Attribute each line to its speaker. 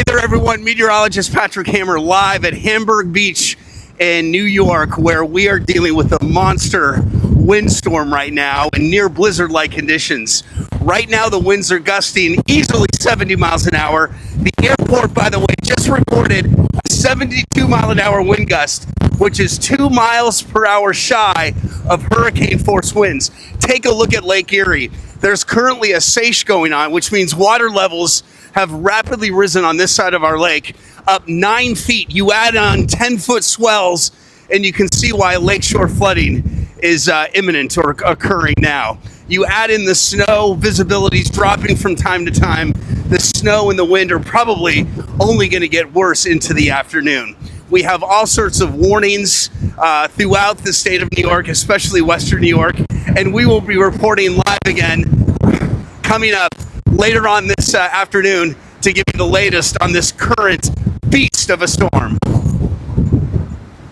Speaker 1: there, everyone. Meteorologist Patrick Hammer live at Hamburg Beach in New York, where we are dealing with a monster windstorm right now and near blizzard-like conditions. Right now, the winds are gusting easily 70 miles an hour. The airport, by the way, just recorded a 72-mile-an-hour wind gust, which is 2 miles per hour shy of hurricane-force winds. Take a look at Lake Erie. There's currently a seiche going on, which means water levels have rapidly risen on this side of our lake, up 9 feet. You add on 10-foot swells, and you can see why lakeshore flooding is imminent or occurring now. You add in the snow, visibility's dropping from time to time. The snow and the wind are probably only going to get worse into the afternoon. We have all sorts of warnings throughout the state of New York, especially Western New York, and we will be reporting live again coming up later on this afternoon to give you the latest on this current beast of a storm.